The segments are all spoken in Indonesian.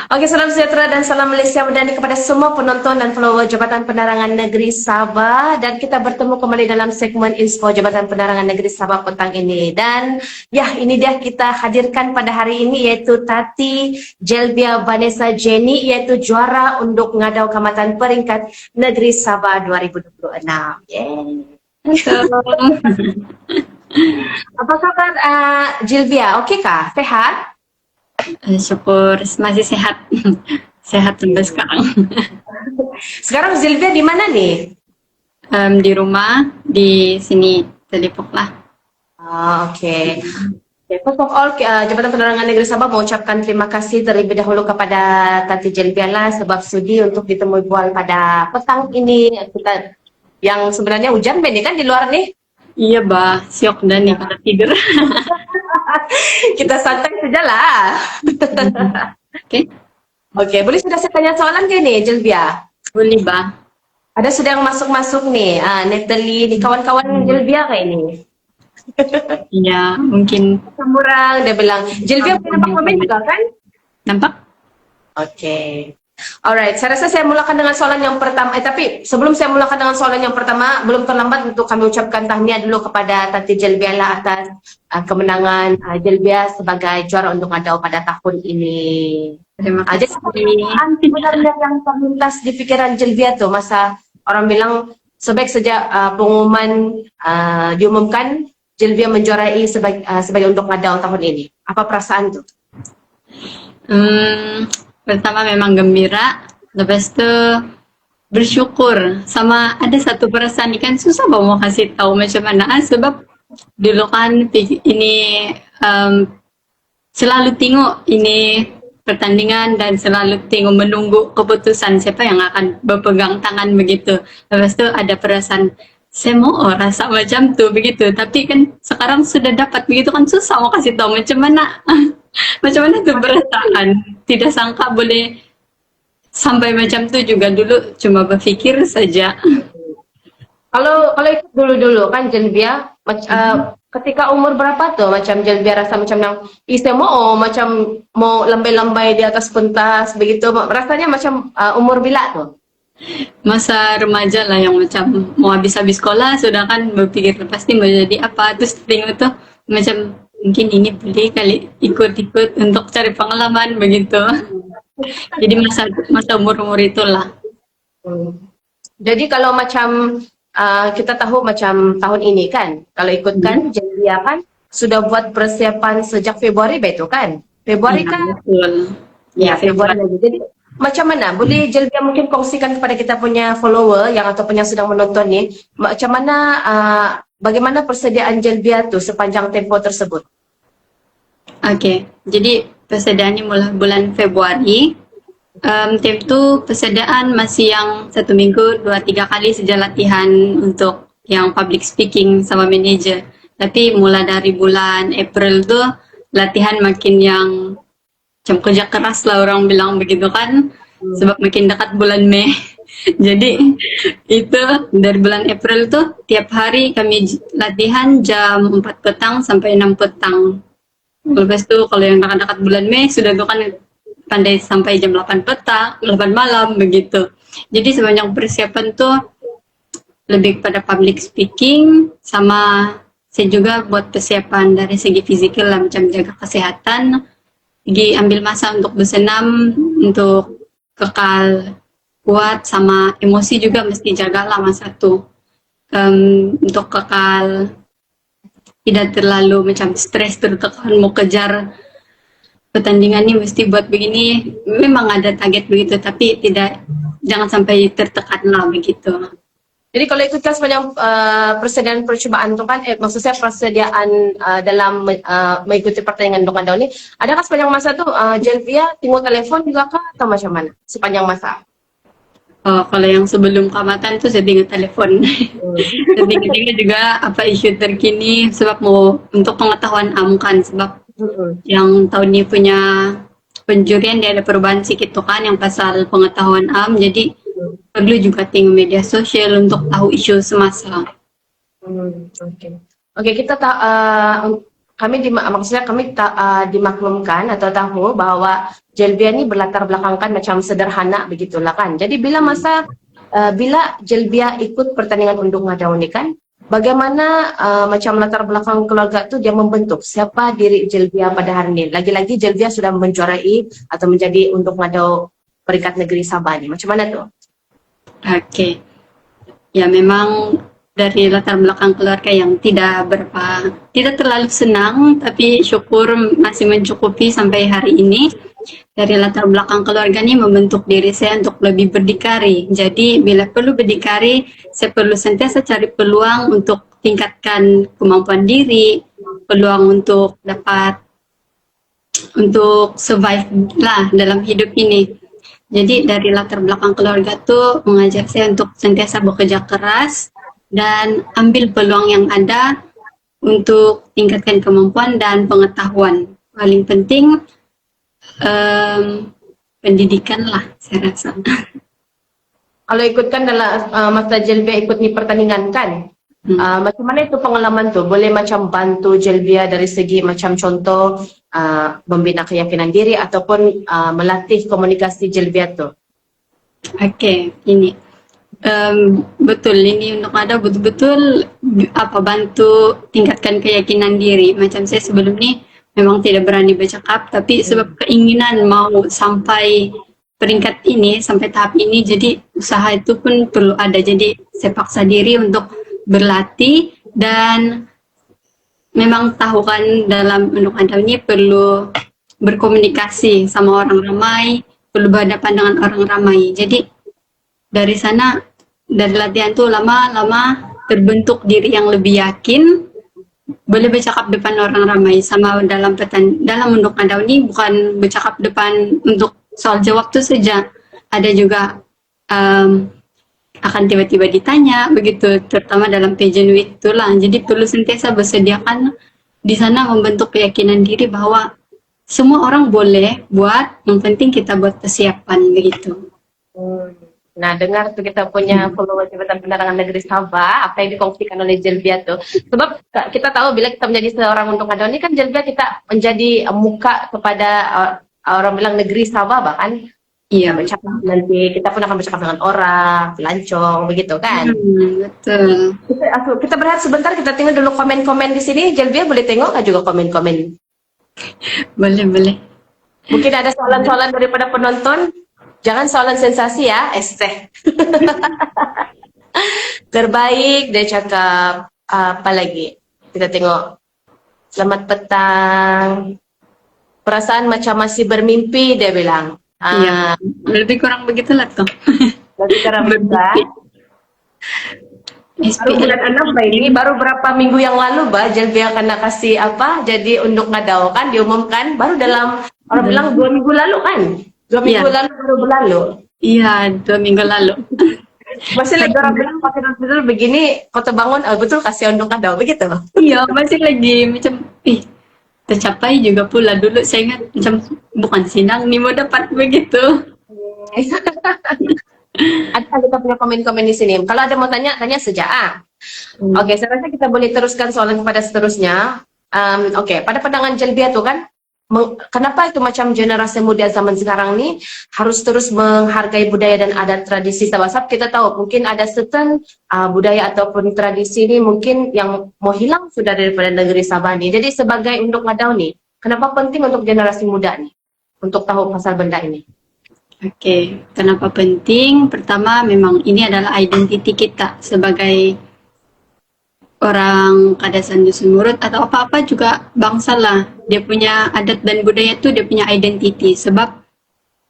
Oke, salam sejahtera dan salam Malaysia Madani kepada semua penonton dan follower Jabatan Penerangan Negeri Sabah. Dan kita bertemu kembali dalam segmen Info Jabatan Penerangan Negeri Sabah petang ini. Dan ya, ini dia kita hadirkan pada hari ini yaitu Tati Jelbia Vanessa Jenny, yaitu juara Unduk Ngadau Kamatan Peringkat Negeri Sabah 2026. Yeay. Apa kabar Jelbia? Oke kah? Sehat? Syukur masih sehat. Sehat sampai sekarang. Sekarang Jelbia di mana nih? Di rumah, di sini, Depok lah. Oke. First of all, Jabatan Penerangan Negeri Sabah mengucapkan terima kasih terlebih dahulu kepada Tati Jelbiala sebab sudi untuk ditemui bual pada petang ini. Kita yang sebenarnya hujan ini kan di luar nih. Iya, bah, siok dan nih pada tidur. Kita santai saja lah. Oke, Oke, boleh sudah saya tanya soalan ke nih, Jelbia? boleh, bah. Ada sudah yang masuk-masuk nih, Natalie, nih kawan-kawan Jelbia kayak ini. Iya, mungkin Semurang, dia bilang, Jelbia punya nampak komen juga kan? nampak? Oke. Alright, saya rasa saya mulakan dengan soalan yang pertama. Tapi sebelum saya mulakan dengan soalan yang pertama, belum terlambat untuk kami ucapkan tahniah dulu kepada Tati Jelbiala atas kemenangan Jelbia sebagai juara untuk ngadau pada tahun ini. Terima Jadi kasih. sebenarnya yang terlintas di pikiran Jelbia tuh masa orang bilang sebaik sejak pengumuman diumumkan Jelbia menjuarai sebagai untuk ngadau tahun ini. Apa perasaan tuh? Pertama memang gembira, lepas itu bersyukur. Sama ada satu perasaan kan susah mau kasih tahu macam mana, sebab dulu kan ini selalu tengok ini pertandingan dan selalu tengok menunggu keputusan siapa yang akan berpegang tangan begitu. Lepas itu ada perasaan saya mau rasa macam tuh begitu, tapi kan sekarang sudah dapat begitu kan susah mau kasih tahu macam mana. Macam mana tuh perasaan? Tidak sangka boleh sampai macam tuh juga, dulu cuma berpikir saja. Kalau ikut dulu kan Jelbia, ketika umur berapa tuh macam Jelbia rasa macam yang saya mau macam mau lambai-lambai di atas pentas begitu, rasanya macam umur bila tuh? Masa remaja lah yang macam mau habis-habis sekolah sudah kan berpikir pasti mau jadi apa, terus tengok tuh macam mungkin ini boleh kali ikut-ikut untuk cari pengalaman begitu. Jadi masa umur-umur itulah. Jadi kalau macam kita tahu macam tahun ini kan, kalau ikut kan Jelbia kan sudah buat persiapan sejak Februari betul kan? Februari Ya, kan? betul. Ya, Februari lagi. Jadi macam mana? Boleh Jelbia mungkin kongsikan kepada kita punya follower yang ataupun yang sedang menonton nih, macam mana bagaimana persediaan Jelbia tuh sepanjang tempo tersebut? Oke, jadi persediaan ini mulai bulan Februari. Tim tu persediaan masih yang 1 minggu 2-3 kali saja latihan untuk yang public speaking sama manager. Tapi mulai dari bulan April tu latihan makin yang macam kerja keras lah orang bilang begitu kan, sebab makin dekat bulan Mei. Jadi itu dari bulan April tuh tiap hari kami latihan jam 4 petang sampai 6 petang. Lepas itu kalau yang dekat-dekat bulan Mei sudah tuh kan pandai sampai jam 8 petang, 8 malam begitu. Jadi sebanyak persiapan tuh lebih pada public speaking, sama saya juga buat persiapan dari segi fisikal lah, macam jaga kesehatan, lagi ambil masa untuk bersenam, untuk kekal kuat, sama emosi juga mesti jaga lah masa tuh. Untuk kekal tidak terlalu macam stres tertekan mau kejar pertandingan ini mesti buat begini, memang ada target begitu, tapi jangan sampai tertekan lah begitu. Jadi kalau ikutkan sepanjang persediaan percobaan itu kan, maksud saya persediaan dalam mengikuti pertandingan Dongkandau ini, adakah sepanjang masa tuh Jelbia tengok telepon juga kah atau macam mana sepanjang masa? Kalau yang sebelum kamatan tuh saya tengok telepon. Saya tengok juga apa isu terkini, sebab mau untuk pengetahuan kan, sebab yang tahun ini punya penjurian dia ada perubahan sedikit tuh kan yang pasal pengetahuan jadi perlu juga tengok media sosial untuk tahu isu semasa. Oke, kita maksudnya kami dimaklumkan atau tahu bahwa Jelbia ini berlatar belakangkan macam sederhana begitulah kan. Jadi bila Jelbia ikut pertandingan undung ngadau ini kan, bagaimana macam latar belakang keluarga itu dia membentuk siapa diri Jelbia pada hari ini. Lagi-lagi Jelbia sudah menjuarai atau menjadi undung ngadau peringkat negeri Sabah ini. Macam mana tuh? Oke. Ya memang dari latar belakang keluarga yang tidak terlalu senang, tapi syukur masih mencukupi sampai hari ini. Dari latar belakang keluarga ini membentuk diri saya untuk lebih berdikari. Jadi bila perlu berdikari, saya perlu sentiasa cari peluang untuk tingkatkan kemampuan diri, peluang untuk survive lah dalam hidup ini. Jadi dari latar belakang keluarga tuh mengajak saya untuk sentiasa bekerja keras dan ambil peluang yang ada untuk tingkatkan kemampuan dan pengetahuan. Paling penting pendidikan lah saya rasa. Kalau ikutkan dalam masa Jelbia ikut nih pertandingan kan, macam mana itu pengalaman tuh? Boleh macam bantu Jelbia dari segi macam contoh membina keyakinan diri ataupun melatih komunikasi Jelbia tuh? Oke, ini betul ini untuk ada betul-betul bantu tingkatkan keyakinan diri. Macam saya sebelum ini memang tidak berani bercakap, tapi sebab keinginan mau sampai peringkat ini, sampai tahap ini, jadi usaha itu pun perlu ada. Jadi saya paksa diri untuk berlatih dan memang tahu kan dalam undang undang ini perlu berkomunikasi sama orang ramai, perlu berhadapan dengan orang ramai. Jadi dari sana, dari latihan tuh lama-lama terbentuk diri yang lebih yakin, boleh bercakap depan orang ramai. Sama dalam undang undang ini bukan bercakap depan untuk soal jawab tuh saja, ada juga akan tiba-tiba ditanya begitu, terutama dalam pageant week itulah. Jadi perlu sentiasa bersediakan di sana, membentuk keyakinan diri bahwa semua orang boleh buat, yang penting kita buat persiapan begitu. Nah, dengar tuh kita punya follower Jabatan Penerangan Negeri Sabah, apa yang dikongsikan oleh Jelbia tuh. Sebab kita tahu bila kita menjadi seorang undung ngadau ini kan Jelbia kita menjadi muka kepada orang bilang negeri Sabah bahkan. Iya, bercakap nanti kita pun akan bercakap dengan orang, pelancong, begitu kan? Betul. Kita berehat sebentar, kita tengok dulu komen-komen di sini. Jelbia boleh tengok nggak juga komen-komen? Boleh. Mungkin ada soalan-soalan daripada penonton. Jangan soalan sensasi ya, Esteh. Terbaik, dia cakap apa lagi? Kita tengok. Selamat petang. Perasaan macam masih bermimpi, dia bilang. Iya, lebih kurang begitulah tuh. Lebih kurang begitu. Baru bulan 6 ini, baru berapa minggu yang lalu, Jelbia kena kasih apa? Jadi undung ngadau kan diumumkan baru dalam orang bilang 2 minggu lalu kan? 2 minggu lalu baru berlalu. Iya, 2 minggu lalu. Masih lagi orang bilang pakai betul begini, kota bangun, betul kasih undung ngadau begitu. Iya, masih lagi macam tercapai juga pula. Dulu saya ingat macam bukan sinang nih mau dapat begitu. Ada kita punya komen-komen di sini. Kalau ada mau tanya saja. Oke, saya rasa kita boleh teruskan soalan kepada seterusnya. Oke, pada pandangan Jelbia tuh kan, kenapa itu macam generasi muda zaman sekarang nih harus terus menghargai budaya dan adat tradisi Sabah? Kita tahu mungkin ada certain budaya ataupun tradisi ini mungkin yang mau hilang sudah daripada negeri Sabah nih. Jadi sebagai undung ngadau nih, kenapa penting untuk generasi muda nih untuk tahu pasal benda ini? Oke, kenapa penting? Pertama, memang ini adalah identiti kita sebagai orang Kadasan Dusun Murut atau apa-apa juga bangsa lah. Dia punya adat dan budaya itu dia punya identiti. Sebab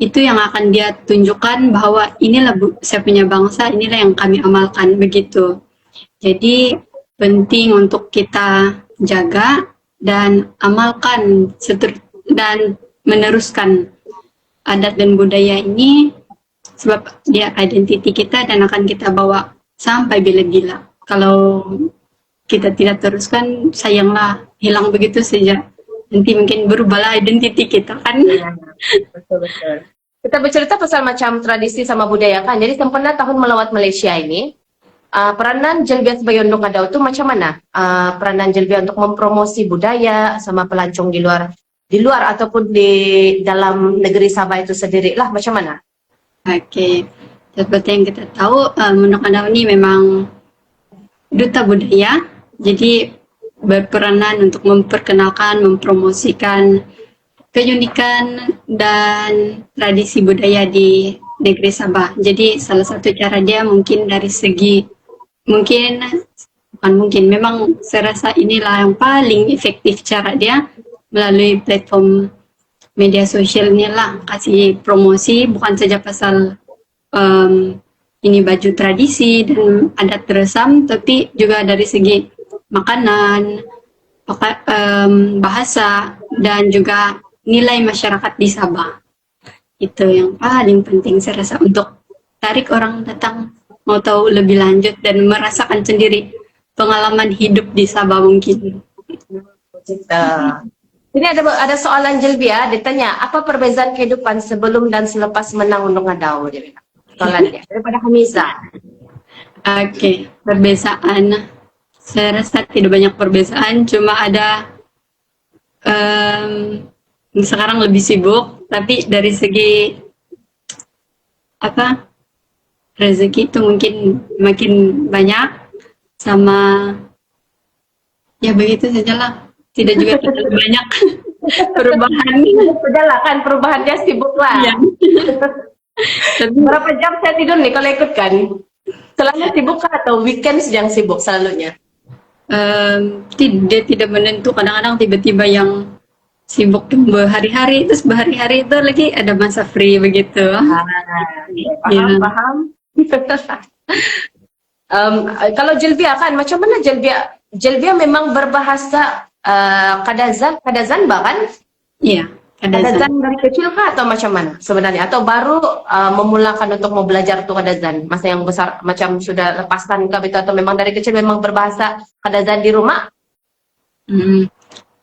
itu yang akan dia tunjukkan bahwa inilah saya punya bangsa, inilah yang kami amalkan, begitu. Jadi penting untuk kita jaga dan amalkan dan meneruskan adat dan budaya ini, sebab dia identiti kita dan akan kita bawa sampai bila-bila. Kalau kita tidak teruskan, sayanglah hilang begitu saja. Nanti mungkin berubahlah identiti kita kan. Betul. Kita bercerita pasal macam tradisi sama budaya kan. Jadi sempena tahun melawat Malaysia ini, peranan Jelbia sebagai undang Adau itu macam mana? Peranan Jelbia untuk mempromosi budaya sama pelancong di luar ataupun di dalam negeri Sabah itu sendiri lah, macam mana? Oke, seperti yang kita tahu, Undang Adau ini memang duta budaya, jadi berperanan untuk memperkenalkan, mempromosikan keunikan dan tradisi budaya di negeri Sabah. Jadi salah satu cara dia mungkin dari segi mungkin bukan mungkin memang saya rasa inilah yang paling efektif cara dia melalui platform media sosialnya lah kasih promosi bukan saja pasal ini baju tradisi dan adat teresam tapi juga dari segi makanan, bahasa dan juga nilai masyarakat di Sabah. Itu yang paling penting saya rasa untuk tarik orang datang mau tahu lebih lanjut dan merasakan sendiri pengalaman hidup di Sabah mungkin. Ini ada soalan Jelbia, ditanya apa perbezaan kehidupan sebelum dan selepas menang undang Adau? Soalan dia daripada Hamiza. Oke, perbezaan. Saya rasa tidak banyak perbezaan, cuma ada sekarang lebih sibuk, tapi dari segi apa rezeki itu mungkin makin banyak sama ya begitu sajalah. Tidak juga terlalu banyak perubahan. Sudahlah kan perubahan dia sibuk lah. Ya. Berapa jam saya tidur nih kalau ikut kan? Selalu sibuk kah atau weekend yang sibuk selalunya? Dia tidak menentu, kadang-kadang tiba-tiba yang sibuk berhari-hari, terus berhari-hari itu lagi ada masa free begitu. Paham. Kalau Jelbia kan, macam mana Jelbia? Jelbia memang berbahasa Kadazan bahkan? Iya, Kadazan dari kecil kah atau macam mana sebenarnya? Atau baru memulakan untuk mau belajar tuh Kadazan? Masa yang besar macam sudah lepaskan kah atau memang dari kecil memang berbahasa Kadazan di rumah?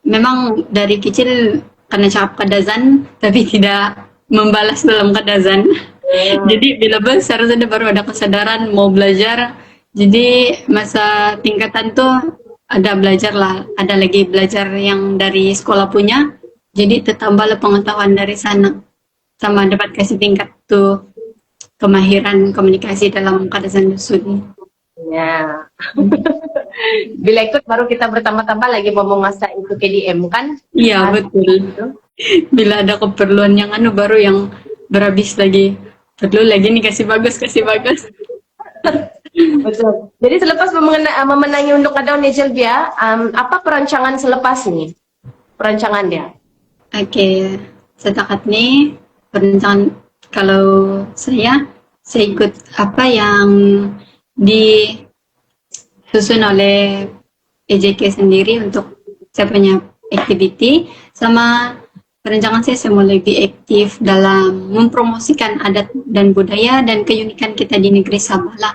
Memang dari kecil karena cakap Kadazan tapi tidak membalas dalam Kadazan. Jadi bila besar sudah baru ada kesadaran mau belajar. Jadi masa tingkatan tuh ada belajar lah, ada lagi belajar yang dari sekolah punya. Jadi tertambahlah pengetahuan dari sana. Sama dapat kasih tingkat tuh kemahiran komunikasi dalam Kadazan Dusun. Ya. Bila ikut baru kita bertambah-tambah lagi mau mengasah itu KDM kan? Iya betul. Bila ada keperluan yang baru yang berhabis lagi. Perlu lagi nih kasih bagus. Betul. Jadi selepas memenangi untuk Adau nih Jelbia, apa perancangan selepas nih? Perancangan dia? Oke, setakat nih perancangan kalau saya ikut apa yang disusun oleh EJK sendiri untuk saya punya activity sama perancangan saya mau lebih aktif dalam mempromosikan adat dan budaya dan keunikan kita di negeri Sabah lah.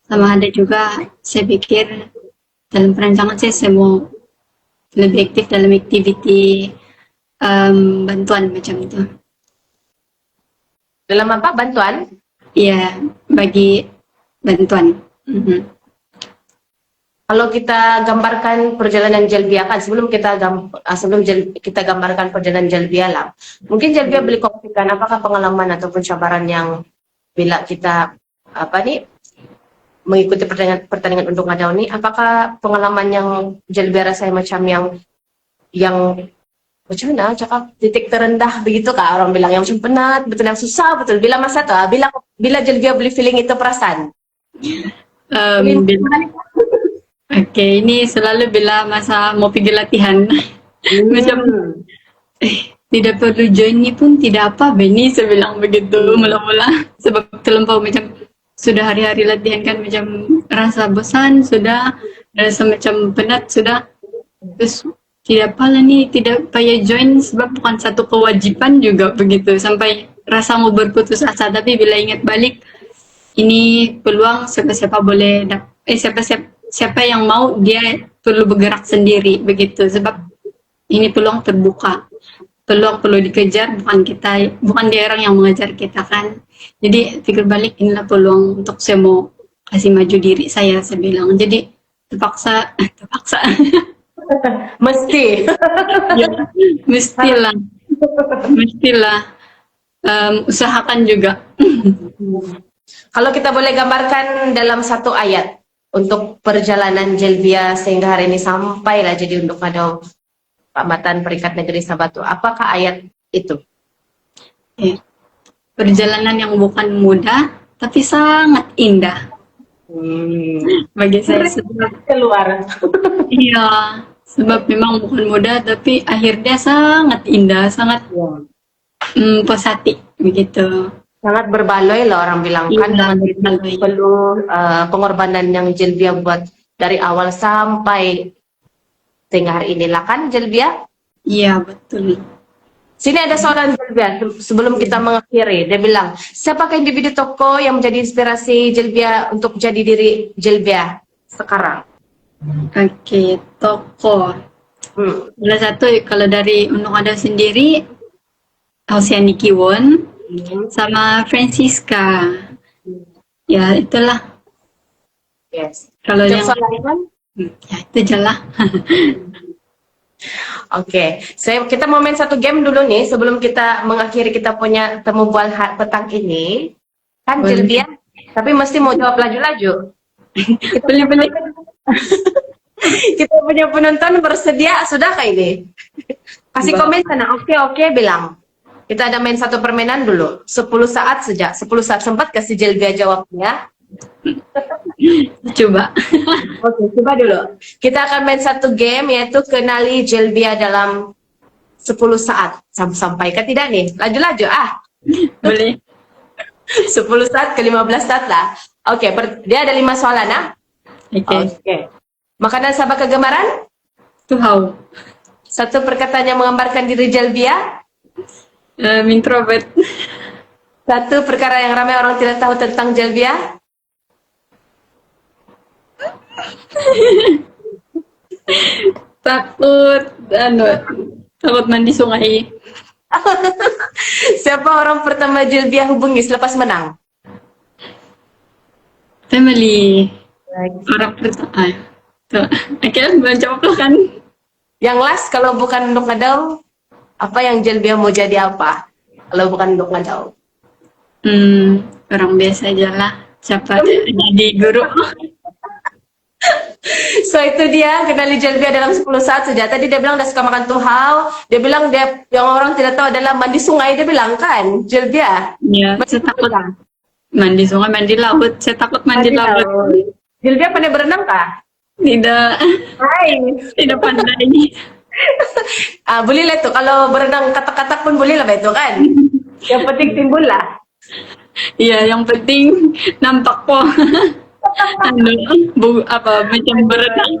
Sama ada juga saya pikir dalam perancangan saya mau lebih aktif dalam activity bantuan macam itu. Dalam apa? Bantuan? Iya, bagi bantuan. Kalau kita gambarkan perjalanan Jelbia kan sebelum kita gambarkan perjalanan Jelbia lah. Mungkin Jelbia boleh kongsikan apakah pengalaman ataupun cabaran yang bila kita mengikuti pertandingan untuk Adau ini, apakah pengalaman yang Jelbia rasai macam yang macam mana cakap titik terendah begitu kah orang bilang yang macam penat, betul yang susah betul. Bila masa tu, bila Jelbia boleh feeling itu perasaan. Oke, ini selalu bila masa mau pergi latihan. Macam tidak perlu join ni pun tidak apa Benny saya bilang begitu mula-mula sebab terlampau macam sudah hari-hari latihan kan macam rasa bosan sudah rasa macam penat sudah terus tidak apalah nih tidak payah join sebab bukan satu kewajiban juga begitu sampai rasa mau berputus asa tapi bila ingat balik ini peluang siapa-siapa boleh siapa yang mau dia perlu bergerak sendiri begitu sebab ini peluang terbuka peluang perlu dikejar bukan dia orang yang mengejar kita kan jadi pikir balik inilah peluang untuk saya mau kasih maju diri saya bilang. Jadi terpaksa, terpaksa. Mesti. Ya, mestilah, mestilah usahakan juga. Kalau kita boleh gambarkan dalam satu ayat untuk perjalanan Jelbia sehingga hari ini sampailah jadi untuk ada Tamatan Peringkat Negeri Sabah itu, apakah ayat itu? Ya. Perjalanan yang bukan mudah, tapi sangat indah bagi saya. Sebab, Keluar. iya, sebab memang bukan mudah, tapi akhirnya sangat indah, sangat positif begitu. Sangat berbaloi lah orang bilang kan, Iya, dengan berbaloi. penuh pengorbanan yang Jelbia buat dari awal sampai sehingga hari inilah kan Jelbia. Iya, betul. Sini ada seorang Jelbia sebelum kita mengakhiri, dia bilang, siapakah individu tokoh yang menjadi inspirasi Jelbia untuk jadi diri Jelbia sekarang? Oke, tokoh. Salah satu kalau dari Undang Ada sendiri, Oceani Kiwon sama Francisca. Ya, itulah. Yes. Kalau yang Jackson Laiman? ya itu jelas. Oke, kita mau main satu game dulu nih sebelum kita mengakhiri kita punya temu bual petang ini. Kan Boleh. Jelbia, tapi mesti mau jawab laju-laju. Boleh. Kita punya penonton bersedia, sudahkah ini? Kasih komen sana, oke, bilang. Kita ada main satu permainan dulu, 10 saat saja, 10 saat sempat kasih Jelbia jawabnya. Coba. Oke, coba dulu. Kita akan main satu game yaitu kenali Jelbia dalam 10 saat. Sampai ke tidak nih? Laju-laju Boleh. 10 saat ke 15 saat lah. Oke, dia ada 5 soalan Oke. Makanan Sabah kegemaran? Tuhau. Satu perkataan yang menggambarkan diri Jelbia? Introvert. Satu perkara yang ramai orang tidak tahu tentang Jelbia? Takut mandi sungai. Siapa orang pertama Jelbia hubungi selepas menang? Family. Orang pertama. Tuh. Akhirnya belum jawab lo kan? Yang last kalau bukan Nduk Ngadau, apa yang Jelbia mau jadi apa? Kalau bukan Nduk Ngadau. Orang biasa aja lah. Siapa jadi guru? So itu dia kenali Jelbia dalam 10 saat saja. Tadi dia bilang dia suka makan tuhau. Dia bilang dia yang orang tidak tahu adalah mandi sungai. Dia bilang kan Jelbia. Ya, saya takut mandi sungai, mandi laut. Saya takut mandi laut. Jelbia pandai berenang kah? Tidak. Hai. Tidak pandai. Boleh lah itu. Kalau berenang katak-katak pun boleh lah itu kan. Yang penting timbul lah. Iya, yang penting nampak po. Macam berenang.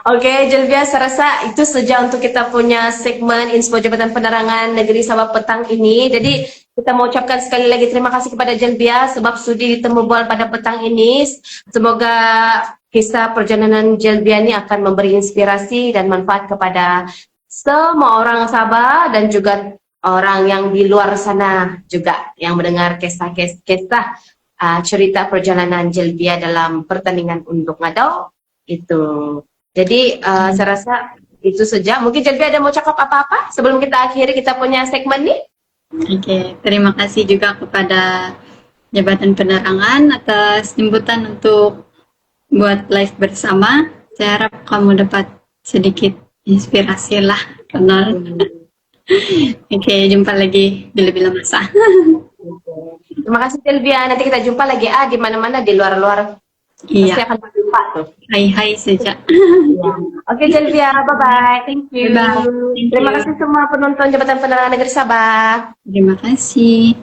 Oke, Jelbia, saya rasa itu saja untuk kita punya segmen Info Jabatan Penerangan Negeri Sabah petang ini. Jadi kita mau ucapkan sekali lagi terima kasih kepada Jelbia sebab sudi ditemu bual pada petang ini. Semoga kisah perjalanan Jelbia ini akan memberi inspirasi dan manfaat kepada semua orang Sabah dan juga orang yang di luar sana juga yang mendengar kisah cerita perjalanan Jelbia dalam pertandingan Unduk Ngadau itu. Jadi saya rasa itu saja. Mungkin Jelbia ada mau cakap apa-apa sebelum kita akhiri kita punya segmen ini? Oke, terima kasih juga kepada Jabatan Penerangan atas jemputan untuk buat live bersama. Saya harap kamu dapat sedikit inspirasi lah, kenal. Oke, jumpa lagi bila-bila masa. Terima kasih Jelbia. Nanti kita jumpa lagi di mana-mana di luar-luar. Pasti Iya, akan berjumpa tuh. hai saja. Oke Jelbia, bye-bye. Thank you. Bye-bye. Thank Terima you. kasih semua penonton Jabatan Penerangan Negeri Sabah. Terima kasih.